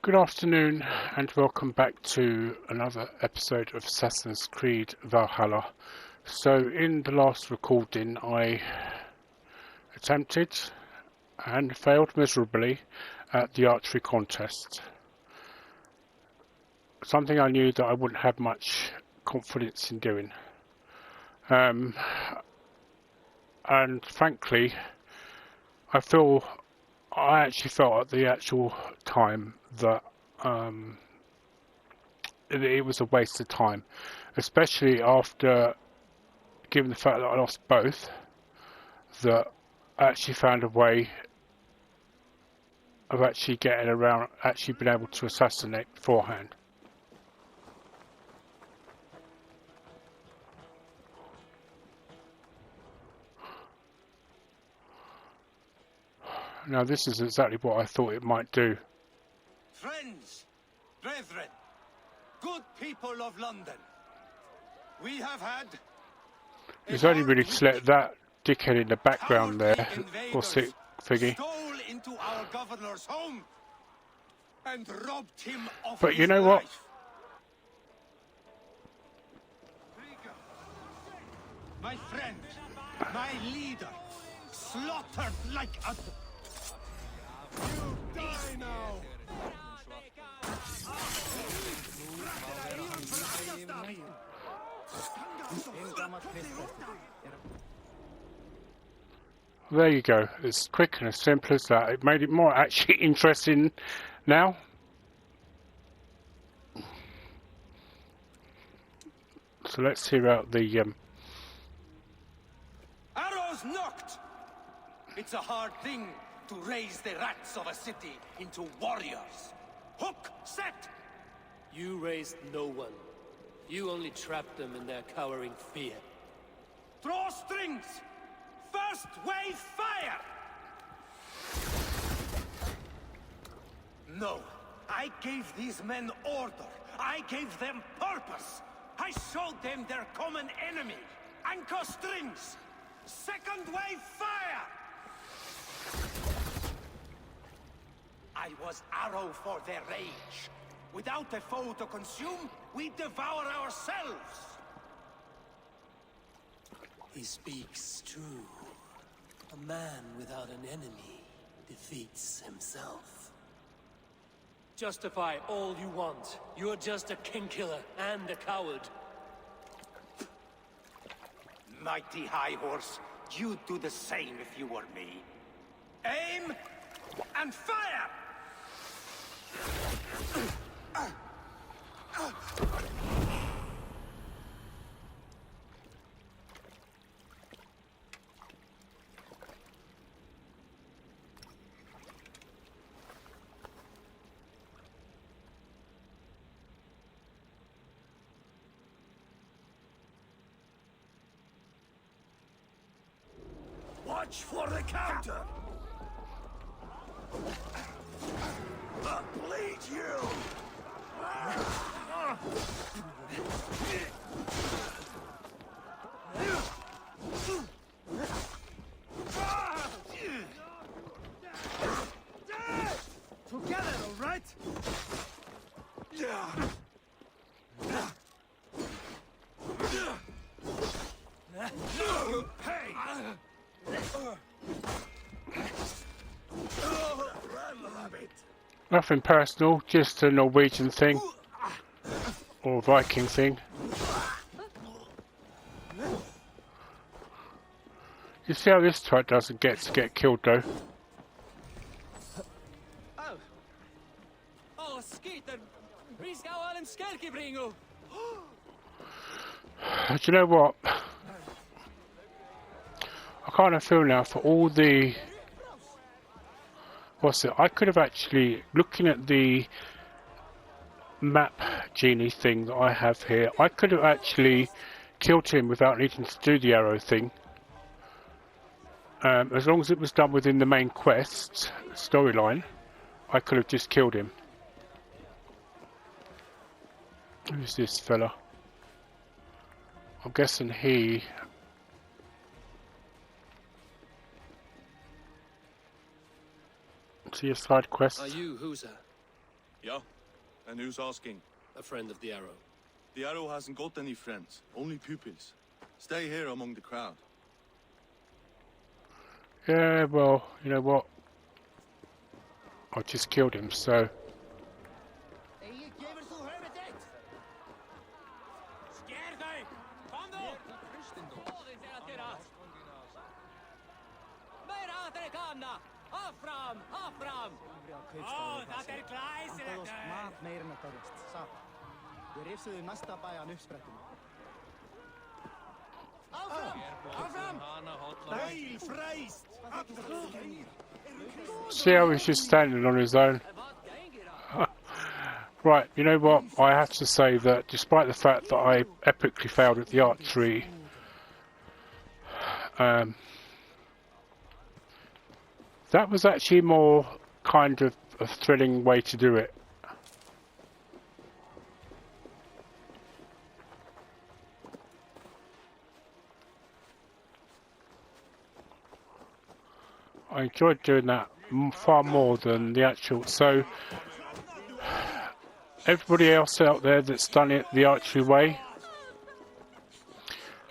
Good afternoon and welcome back to another episode of Assassin's Creed Valhalla. So in the last recording I attempted and failed miserably at the archery contest. Something I knew that I wouldn't have much confidence in doing. And frankly I actually felt at the actual time that it was a waste of time, especially after, given the fact that I lost both, that I actually found a way of actually getting around, actually being able to assassinate beforehand. Now this is exactly what I thought it might do. Friends, brethren, good people of London, we have had... It's only really to let that dickhead in the background there, what's it, Figgy? Stole into our governor's home and robbed him of But his you know what? life. My friend, my leader, slaughtered like a... You die now! There you go. It's quick and as simple as that. It made it more actually interesting now. So let's hear out the Arrows knocked! It's a hard thing to raise the rats of a city into warriors. Hook set! You raised no one. You only trapped them in their cowering fear. Draw strings! First wave fire! No, I gave these men order. I gave them purpose. I showed them their common enemy. Anchor strings! Second wave fire! I was arrow for their rage. Without a foe to consume, we devour ourselves. He speaks true. A man without an enemy defeats himself. Justify all you want. You're just a king-killer and a coward. Mighty High Horse, you'd do the same if you were me. Aim and fire! Watch for the counter! I'll bleed you! Together, all right? Hey! nothing personal, just a Norwegian thing or Viking thing. You see how this twat doesn't get killed though. Oh, skiter! Vi ska ha en skälkebringo! Do you know what? I kind of feel now for all the... What's it? I could have actually, looking at the map genie thing that I have here, I could have actually killed him without needing to do the arrow thing. As long as it was done within the main quest storyline, I could have just killed him. Who's this fella? I'm guessing he... See a side quest. Are you Husa? Yeah? And who's asking? A friend of the Arrow. The Arrow hasn't got any friends, only pupils. Stay here among the crowd. Yeah, well, you know what? I just killed him, so... See how he's just standing on his own? Right, you know what? I have to say that despite the fact that I epically failed at the archery, that was actually more kind of a thrilling way to do it. I enjoyed doing that far more than the actual. So everybody else out there that's done it the archery way,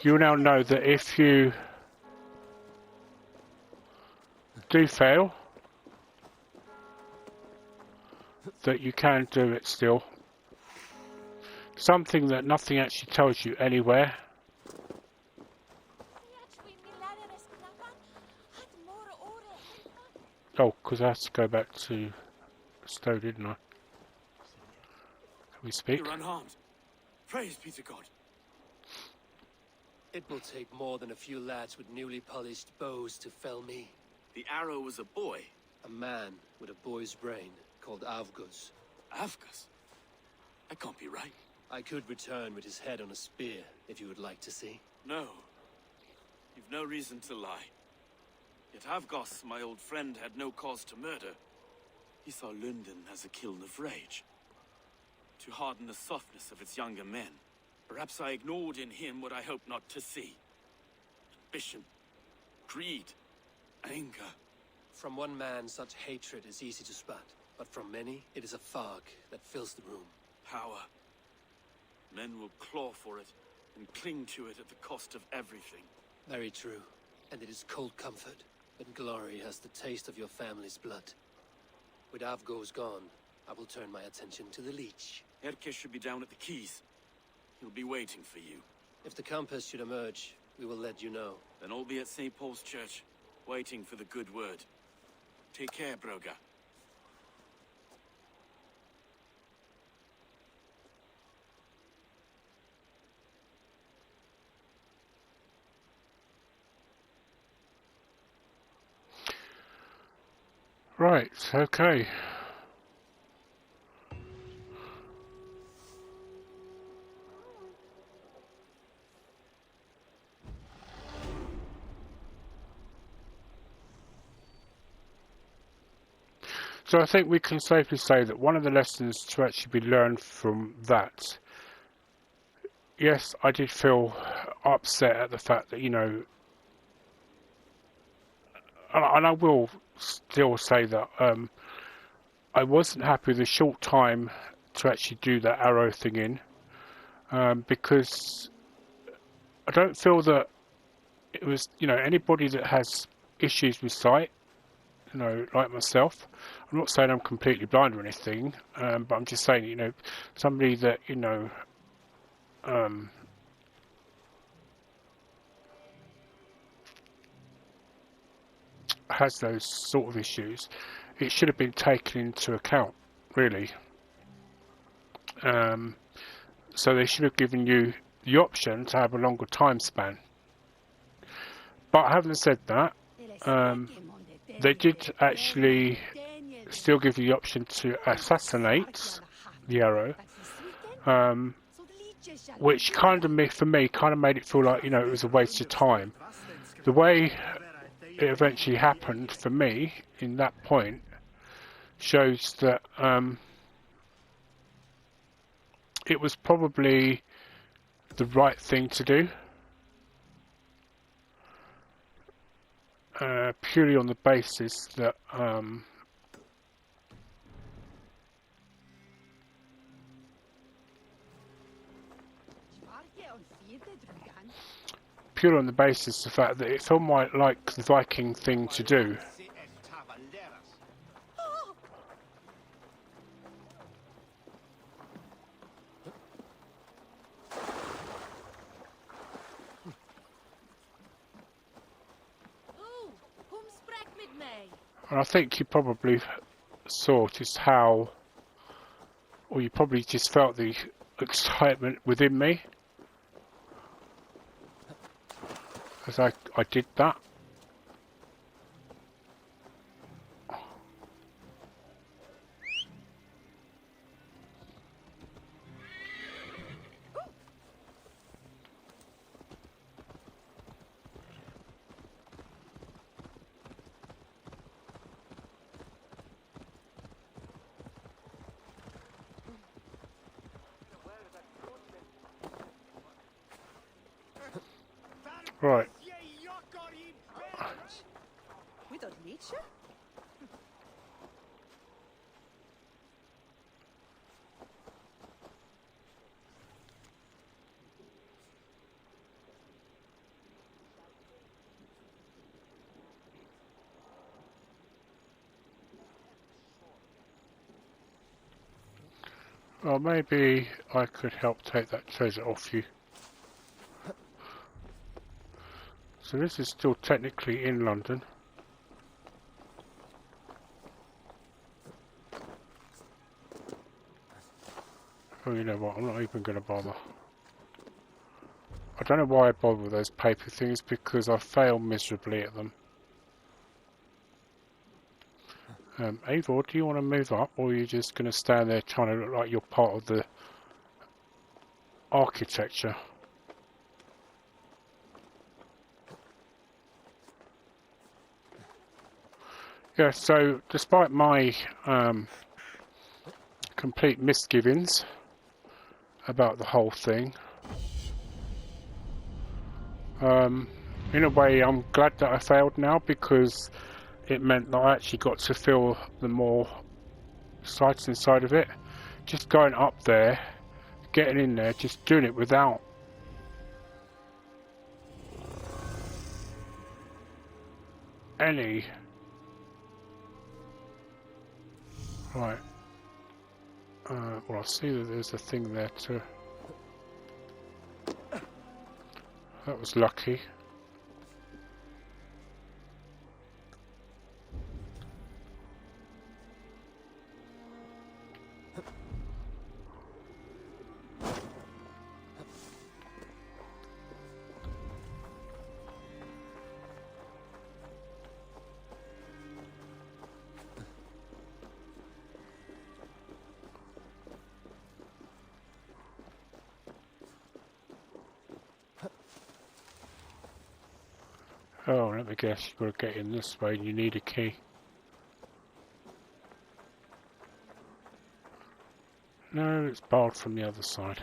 you now know that if you do fail, that you can do it still. Something that nothing actually tells you anywhere. Oh, because I have to go back to Stowe, didn't I? Can we speak? You're unharmed. Praise be to God. It will take more than a few lads with newly polished bows to fell me. The Arrow was a boy. A man with a boy's brain called Avgus. Avgus? That can't be right. I could return with his head on a spear, if you would like to see. No. You've no reason to lie. Yet Avgos, my old friend, had no cause to murder. He saw Lunden as a kiln of rage, to harden the softness of its younger men. Perhaps I ignored in him what I hoped not to see. Ambition, greed, anger. From one man, such hatred is easy to spot, but from many, it is a fog that fills the room. Power. Men will claw for it and cling to it at the cost of everything. Very true. And it is cold comfort when glory has the taste of your family's blood. With Avgos gone, I will turn my attention to the Leech. Erke should be down at the quays. He'll be waiting for you. If the Compass should emerge, we will let you know. Then I'll be at St. Paul's Church, waiting for the good word. Take care, Broga. Right, okay. So I think we can safely say that one of the lessons to actually be learned from that, yes, I did feel upset at the fact that, you know, and I will still say that I wasn't happy with the short time to actually do that arrow thing in, because I don't feel that it was, you know, anybody that has issues with sight, you know, like myself. I'm not saying I'm completely blind or anything, but I'm just saying, you know, somebody that, you know, has those sort of issues, it should have been taken into account, really. So they should have given you the option to have a longer time span. But having said that, they did actually still give you the option to assassinate the arrow, which kind of, for me, kind of made it feel like, you know, it was a waste of time. The way it eventually happened for me in that point shows that it was probably the right thing to do, purely on the basis that purely on the basis of the fact that it felt like the Viking thing to do. And I think you probably saw just how, or you probably just felt the excitement within me as I did that. Right. We don't need you. Well, maybe I could help take that treasure off you. So this is still technically in London. Oh, you know what, I'm not even going to bother. I don't know why I bother with those paper things, because I fail miserably at them. Eivor, do you want to move up, or are you just going to stand there trying to look like you're part of the architecture? Yeah, so despite my complete misgivings about the whole thing, in a way I'm glad that I failed now, because it meant that I actually got to feel the more sights inside of it. Just going up there, getting in there, just doing it without any... Right. Well, I see that there's a thing there too. That was lucky. Oh, let me guess, you've got to get in this way and you need a key. No, it's barred from the other side.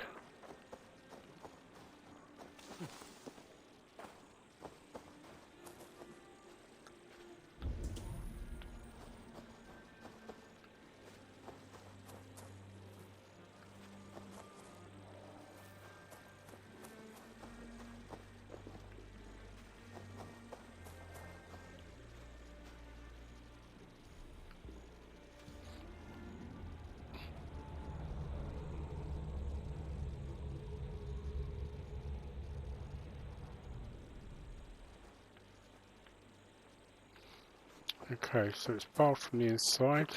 Okay, so it's barred from the inside.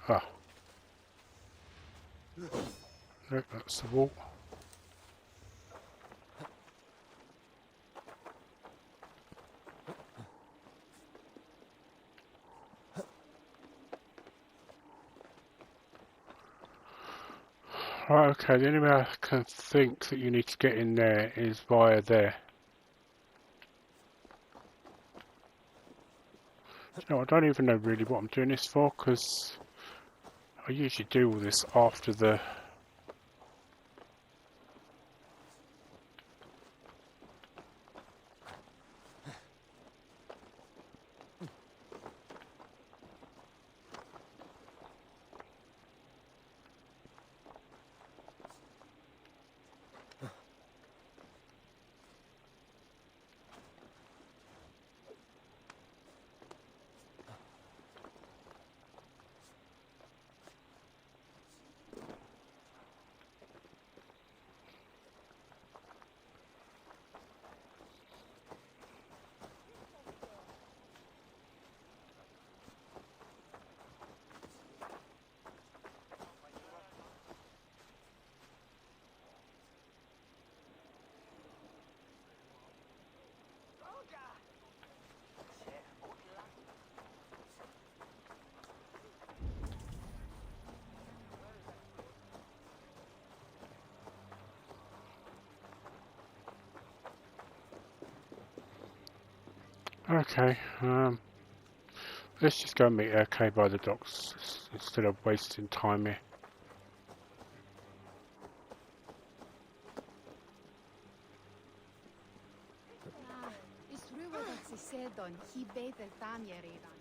Ah. Nope, that's the wall. Right, okay, the only way I can think that you need to get in there is via there. You know, I don't even know really what I'm doing this for, because I usually do all this after the... Okay, let's just go meet Erke by the docks instead of wasting time here. Is ruwa dat ze sedon hi beter tanje redan.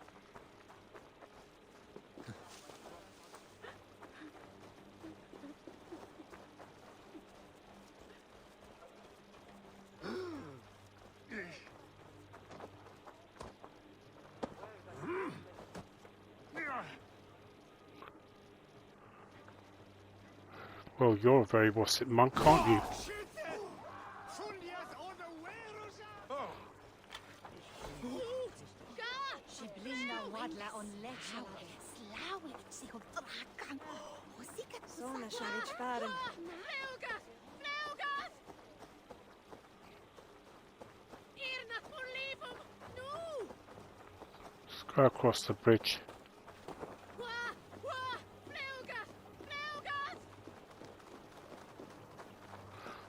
Well, you're a very what's it monk, aren't you? She blinda wadla on lecha. Slawik zich op drakan. Zona sharit faren. Naugas! Naugas! Irna por livum! No! Let's go across the bridge.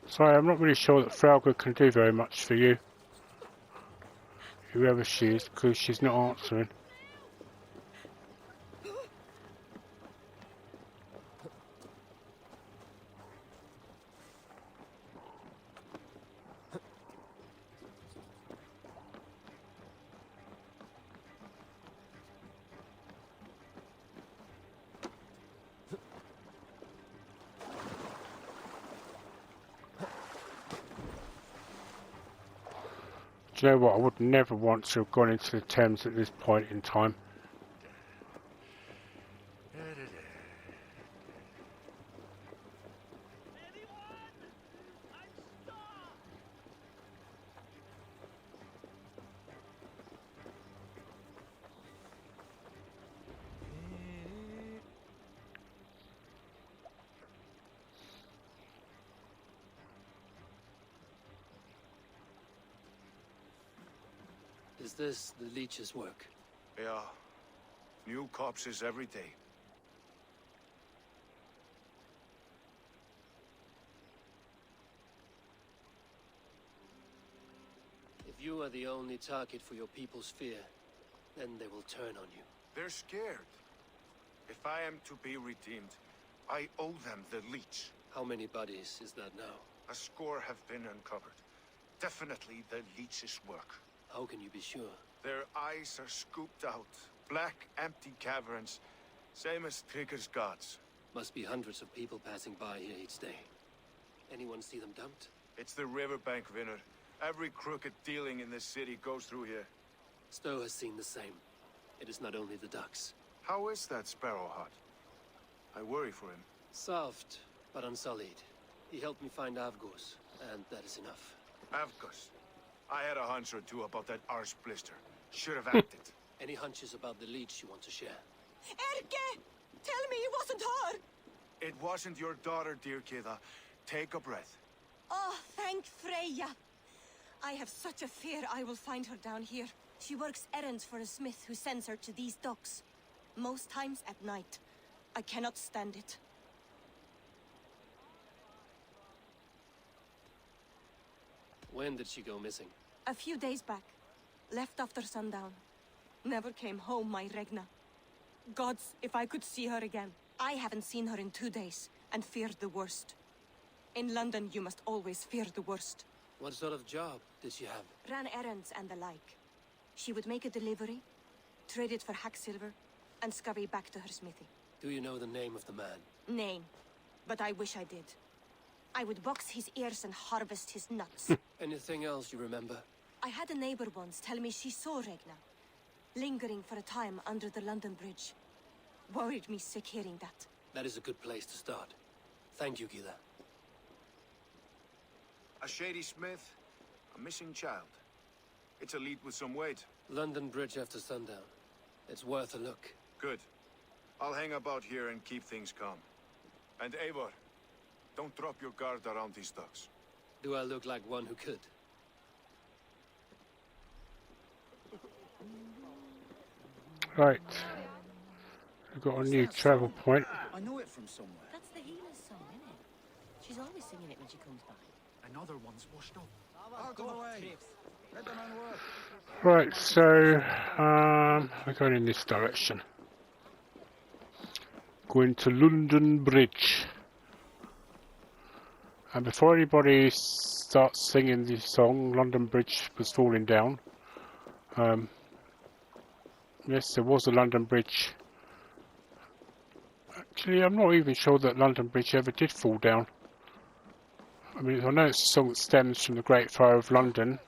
Sorry, I'm not really sure that Frauga can do very much for you. Whoever she is, because she's not answering. Do you know what? I would never want to have gone into the Thames at this point in time. Is this the leech's work? Yeah. New corpses every day. If you are the only target for your people's fear, then they will turn on you. They're scared. If I am to be redeemed, I owe them the leech. How many bodies is that now? A score have been uncovered. Definitely the leech's work. How can you be sure? Their eyes are scooped out. Black, empty caverns. Same as Trigger's gods. Must be hundreds of people passing by here each day. Anyone see them dumped? It's the riverbank, Vinner. Every crooked dealing in this city goes through here. Stowe has seen the same. It is not only the ducks. How is that Sparrow hut? I worry for him. Soft, but unsullied. He helped me find Avgos, and that is enough. Avgos. I had a hunch or two about that arse blister. Should have acted. Any hunches about the leech you want to share? Erke! Tell me it wasn't her! It wasn't your daughter, dear Kida. Take a breath. Oh, thank Freya. I have such a fear I will find her down here. She works errands for a smith who sends her to these docks. Most times at night. I cannot stand it. When did she go missing? A few days back. Left after sundown. Never came home, my Regna. Gods, if I could see her again. I haven't seen her in 2 days, and feared the worst. In London, you must always fear the worst. What sort of job did she have? Ran errands and the like. She would make a delivery, trade it for hack silver, and scurry back to her smithy. Do you know the name of the man? Name. But I wish I did. I would box his ears and harvest his nuts. Anything else you remember? I had a neighbor once tell me she saw Regna, lingering for a time under the London Bridge. Worried me sick hearing that. That is a good place to start. Thank you, Gila. A shady smith, a missing child. It's a lead with some weight. London Bridge after sundown. It's worth a look. Good. I'll hang about here and keep things calm. And Eivor, don't drop your guard around these ducks. Do I look like one who could? Right. We've got a new travel point. I know it from somewhere. That's the healer's song, isn't it? She's always singing it when she comes by. Another one's washed up. Out of the way! Let the man work! Right, so we're going in this direction. Going to Lunden Bridge. And before anybody starts singing the song, London Bridge was falling down. Yes, there was a London Bridge. Actually, I'm not even sure that London Bridge ever did fall down. I mean, I know it's a song that stems from the Great Fire of London.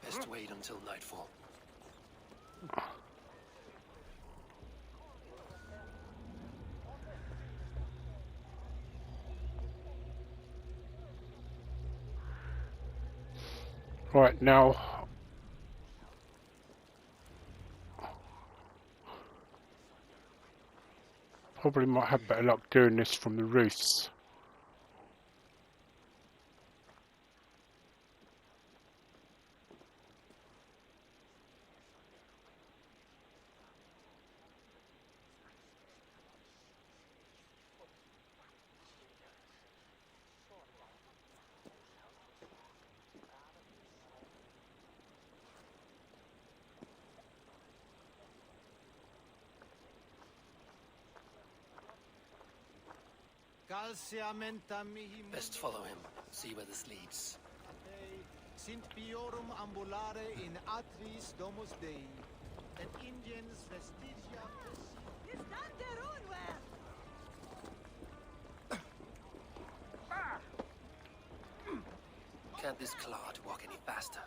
Best wait until nightfall. Right, now probably might have better luck doing this from the roofs. Best follow him. See where this leads. Sint piorum ambulare in atris domus Dei, et ingens vestigia Is that their own well? Can't this clod walk any faster?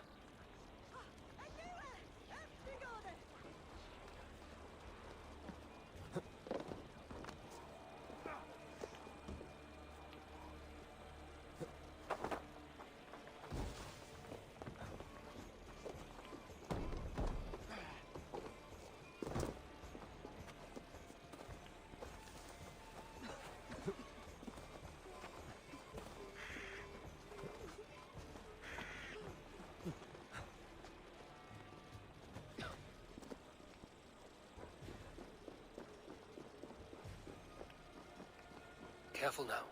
Careful now.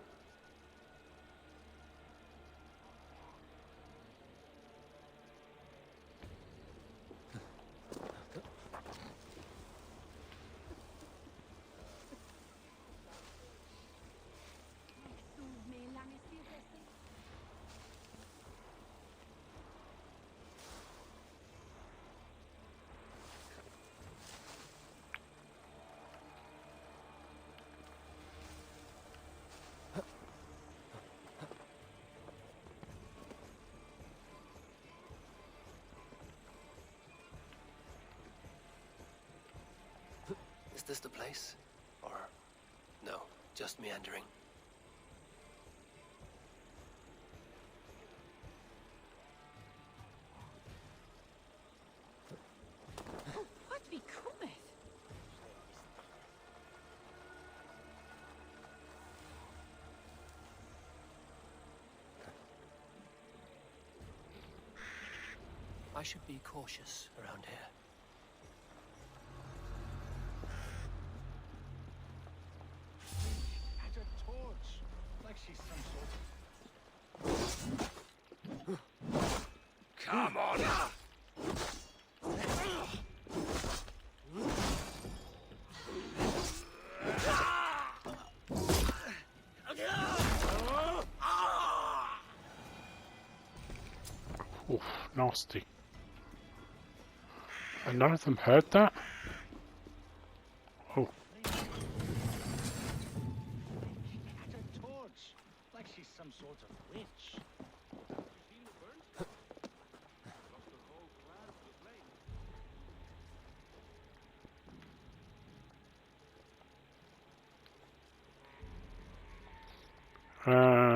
Is this the place? Or no, just meandering? What becometh? I should be cautious around here. at a torch, like she's some sort of... Come on! Oof, nasty. And none of them heard that? Oh. at a torch, like she's some sort of witch. Um...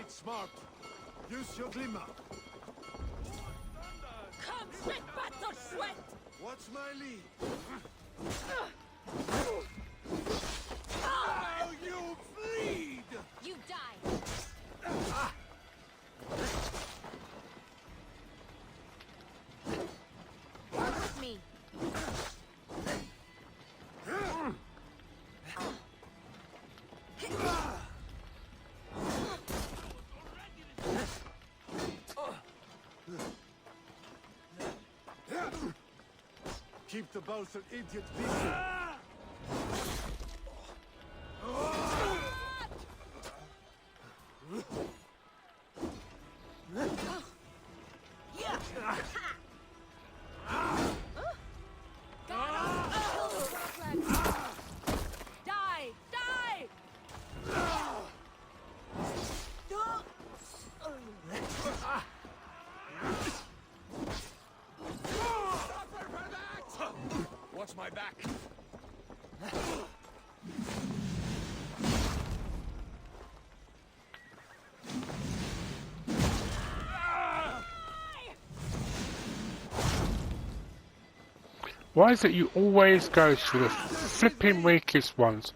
Fight smart. Use your glimmer. Come, sweat, butter, sweat! What's my lead? Oh, You bleed! you die! Work with me. Keep the Baltham idiot busy. Die! Die! Watch my back. Why is it you always go to the flipping weakest ones?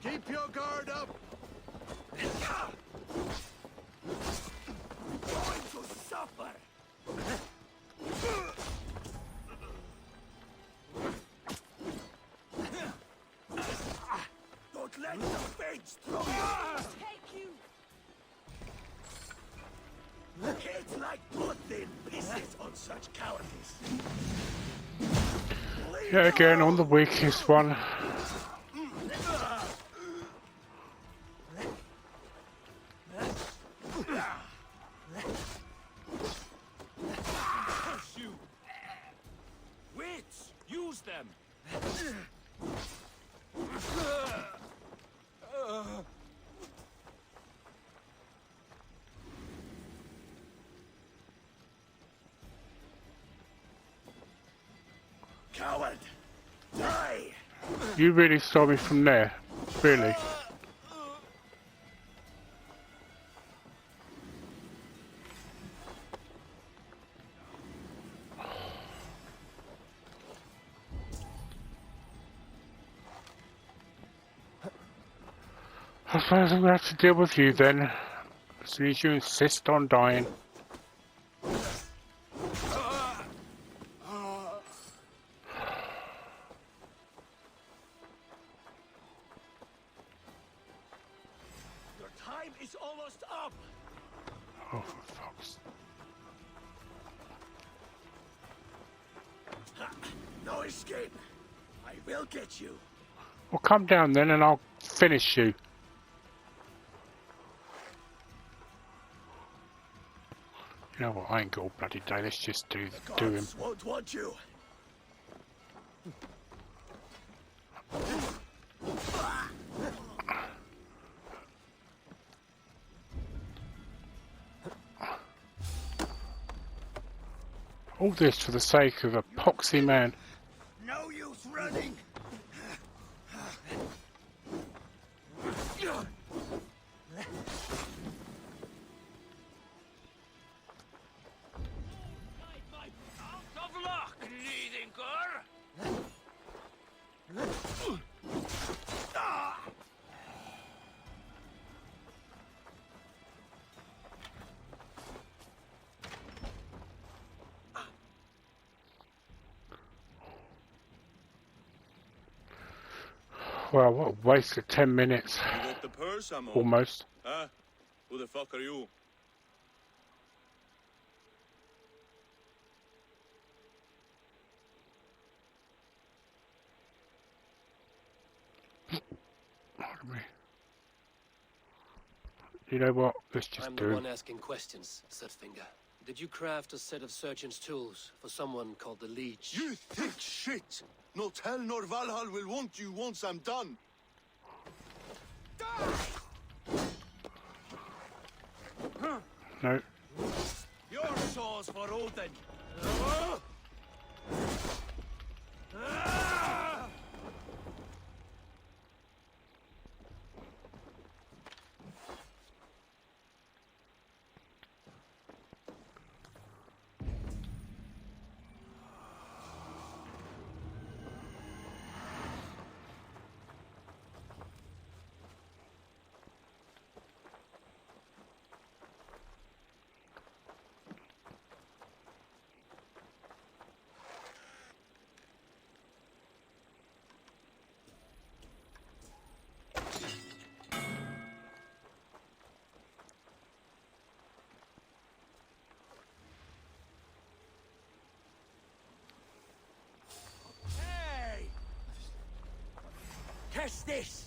Keep your guard up. Going to suffer. Don't let the fates throw you. Take you! It's like putting pieces on such cowardice. Yeah, again on the weakest one. Shoot! Wits! Use them! Coward! Die! You really saw me from there, really. I suppose I'm going to have to deal with you then, as soon as you insist on dying. Your time is almost up! Oh, for fuck's... No escape! I will get you! Well, come down then and I'll finish you. You know what, I ain't got all bloody day, let's just do him. Gods won't want you! All this for the sake of a poxy man. No use running! Out of luck, leading girl! Well, what a waste of 10 minutes. You got the purse, Amo? Almost. Huh? Who the fuck are you? Pardon me. You know what? Let's just I'm do the it. one asking questions, Surfinger. Did you craft a set of surgeon's tools for someone called the Leech? You thick shit! Not hell nor Valhalla will want you once I'm done. No. Your saw's for Odin. Catch this!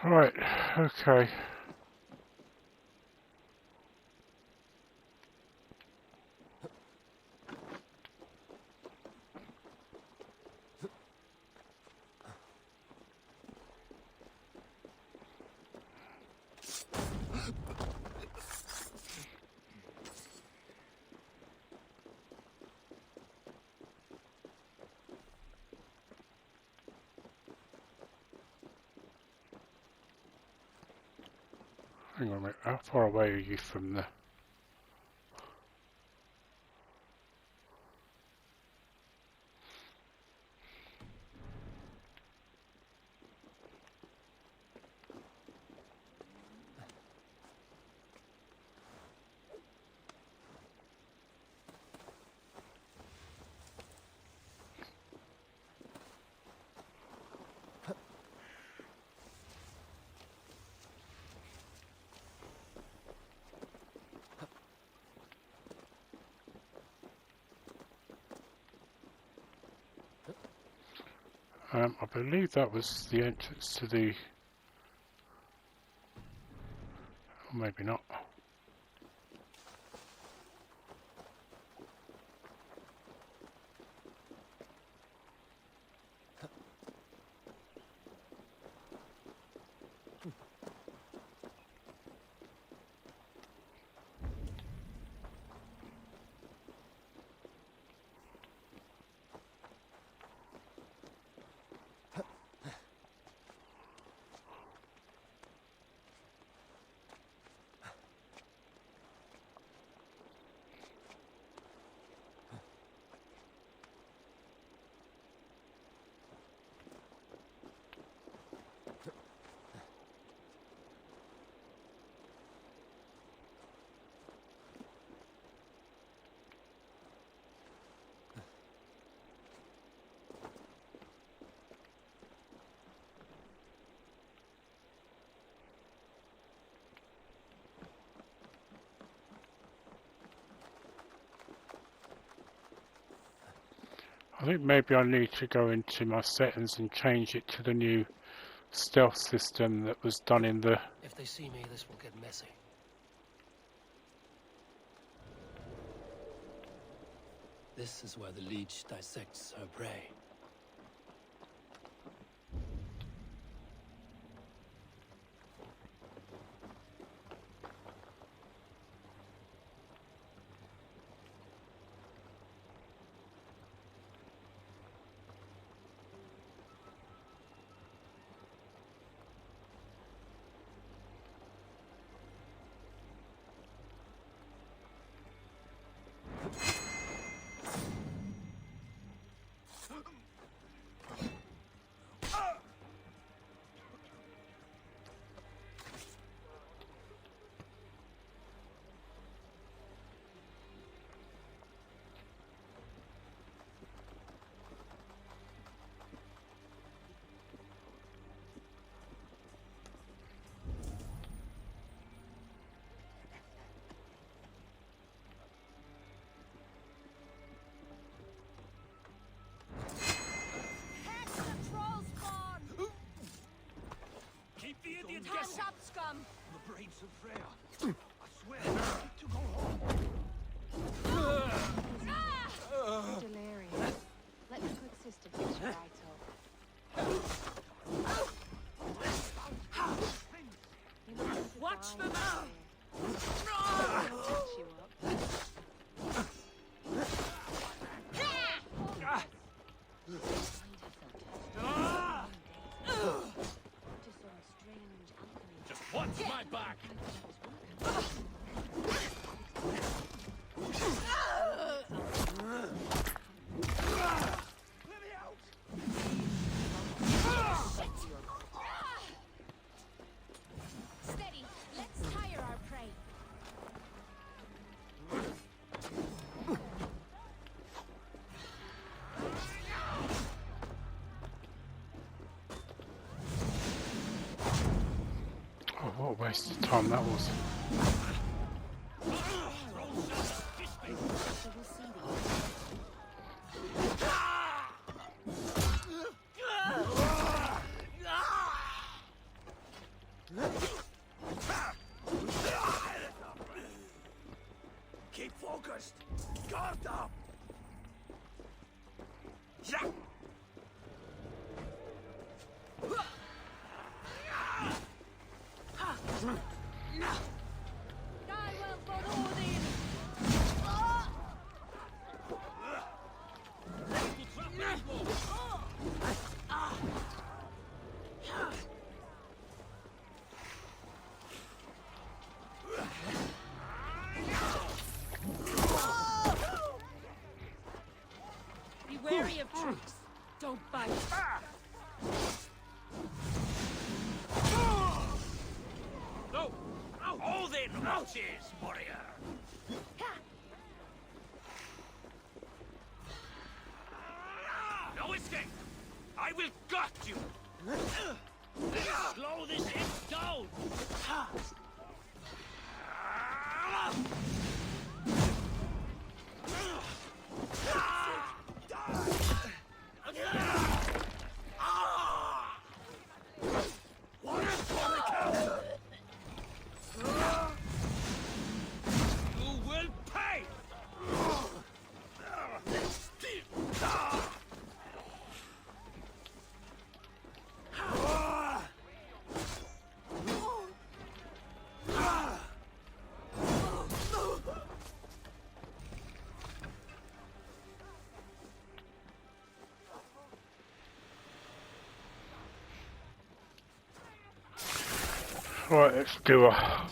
Right, okay. Hang on a minute, how far away are you from the... I believe that was the entrance to the... or maybe not. I think maybe I need to go into my settings and change it to the new stealth system that was done in the... If they see me, this will get messy. This is where the leech dissects her prey. Hands up, scum! The brains of Freya. I swear, to go home. Delirious. Let the good sister fix you right up. Watch the mouth! Touch you up. Just watch my back! Steady. Let's tire our prey. Oh, what a waste of time that was. Keep focused! Guard up! Yeah! Die well for Odin! Be wary of tricks. Don't bite. No! Odin watches, warrior! No escape! I will gut you! Slow this imp down! You will pay! Right, let's do a...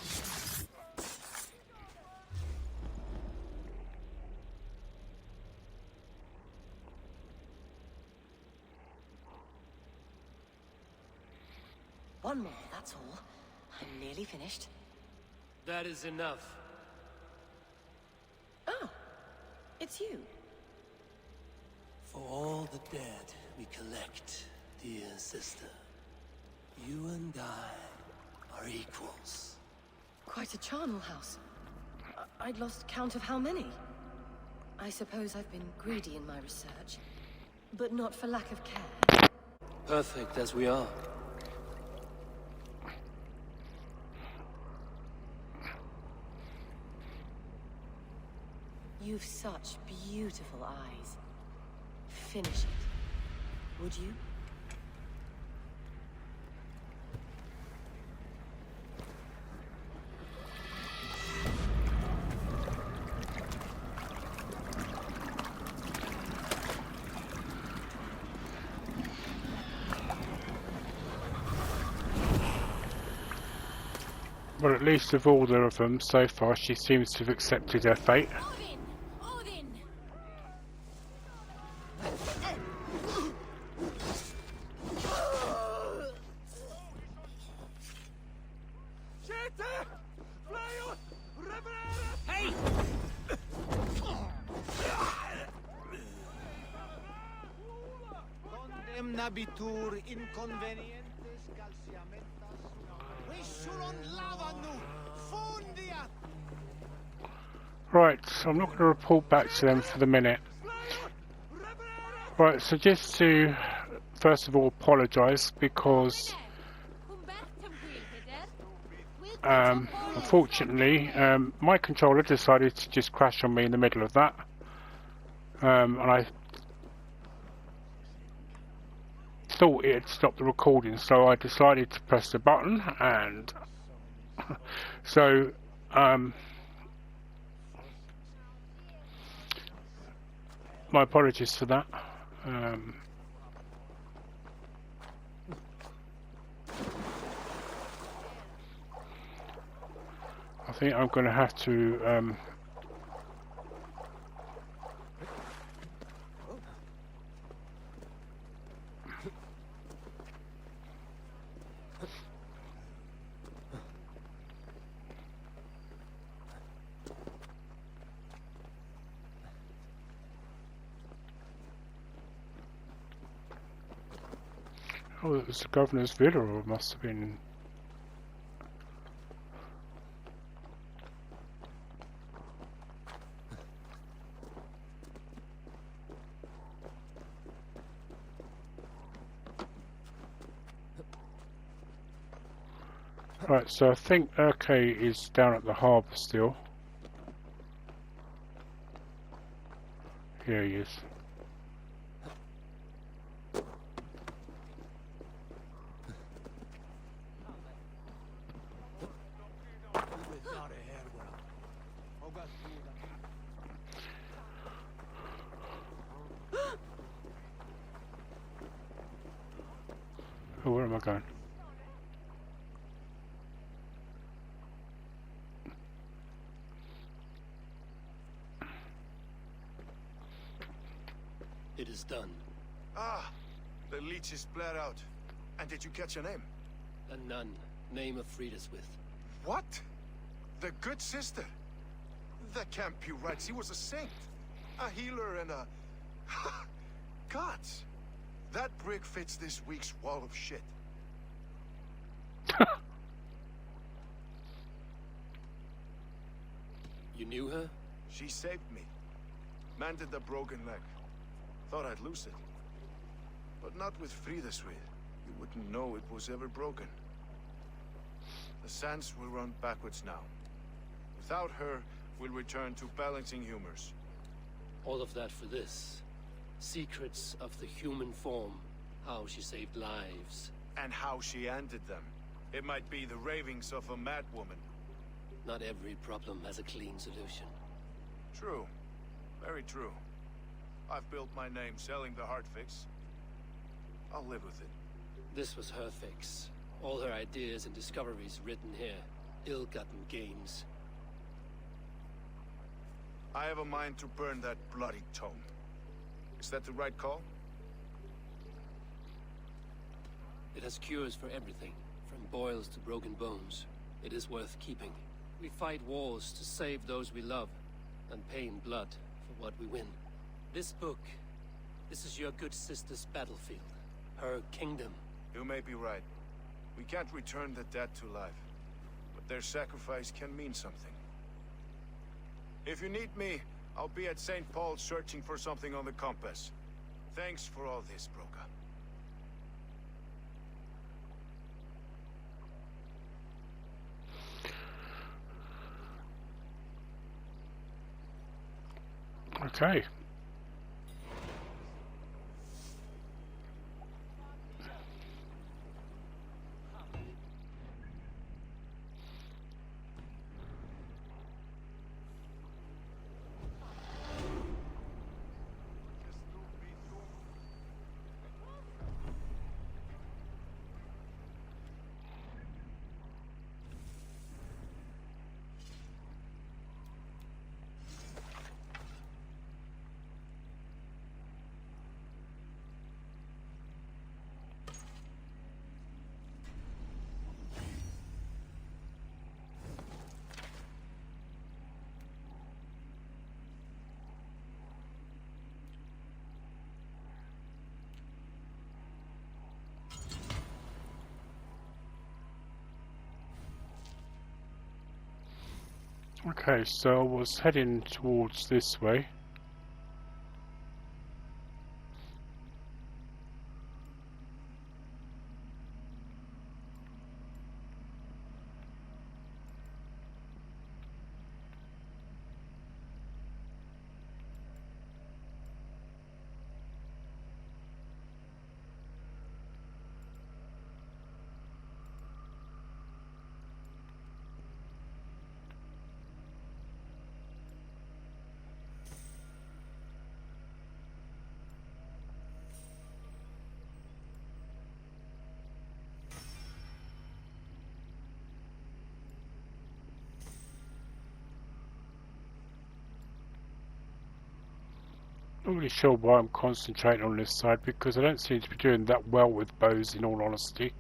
One more, that's all. I'm nearly finished. That is enough. Oh, it's you. For all the dead we collect, dear sister, you and I are equals. Quite a charnel house. I'd lost count of how many. I suppose I've been greedy in my research. But not for lack of care. Perfect as we are. You've such beautiful eyes. Finish it. Would you? Well, at least of all of them so far, she seems to have accepted her fate. Odin! Hey! Condemnabitur inconvenientes calciamentas. Visuron lavanu fundiat. Right, so I'm not going to report back to them for the minute. Right, so just to first of all apologise because unfortunately my controller decided to just crash on me in the middle of that, and I thought it had stopped the recording, so I decided to press the button, and so my apologies for that. I think I'm going to have to oh, it was the governor's villa, or it must have been. Right, so I think Erke is down at the harbour still. Here he is. Oh, where am I going? It is done. Ah, the leech is bled out. And did you catch a name? A nun. Name of Friedaswith. What? The good sister? That can't be right. She was a saint. A healer and a... Gods! That brick fits this week's wall of shit. You knew her? She saved me. Mended the broken leg. Thought I'd lose it. But not with Friedaswith. You wouldn't know it was ever broken. The sands will run backwards now. Without her, we'll return to balancing humors. All of that for this. Secrets of the human form. How she saved lives. And how she ended them. It might be the ravings of a mad woman. Not every problem has a clean solution. True. Very true. I've built my name selling the heart fix. I'll live with it. This was her fix. All her ideas and discoveries written here. Ill-gotten gains. I have a mind to burn that bloody tome. Is that the right call? It has cures for everything, from boils to broken bones. It is worth keeping. We fight wars to save those we love, and pay in blood for what we win. This book, this is your good sister's battlefield. Her kingdom. You may be right. We can't return the dead to life. But their sacrifice can mean something. If you need me, I'll be at St. Paul's searching for something on the compass. Thanks for all this, Broca. Okay. Okay, so I was heading towards this way. Not really sure why I'm concentrating on this side, because I don't seem to be doing that well with bows, in all honesty.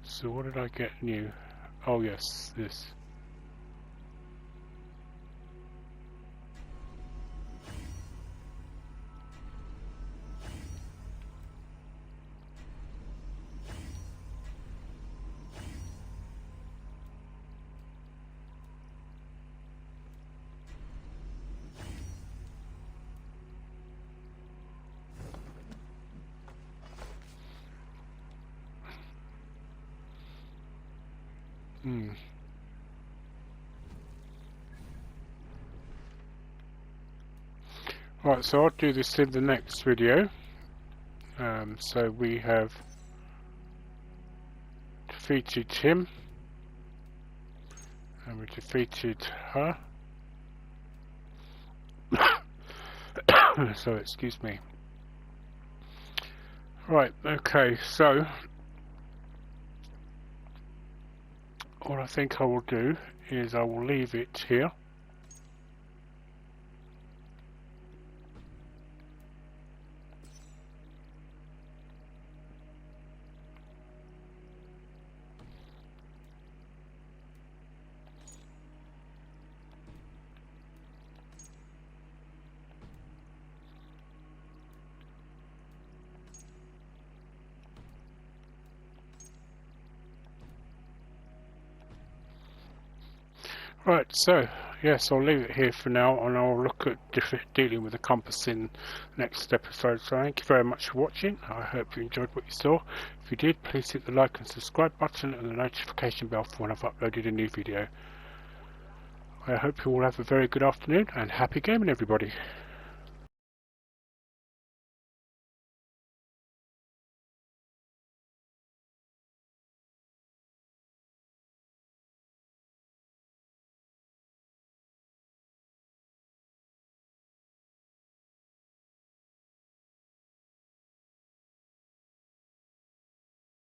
So what did I get new? Oh yes, this. Right, so I'll do this in the next video. So we have defeated him, and we defeated her. So excuse me. Right, okay, so what I think I will do is I will leave it here. Right, so yes, I'll leave it here for now, and I'll look at dealing with the compass in next episode. So thank you very much for watching. I hope you enjoyed what you saw. If you did, please hit the like and subscribe button and the notification bell for when I've uploaded a new video. I hope you all have a very good afternoon, and happy gaming, everybody.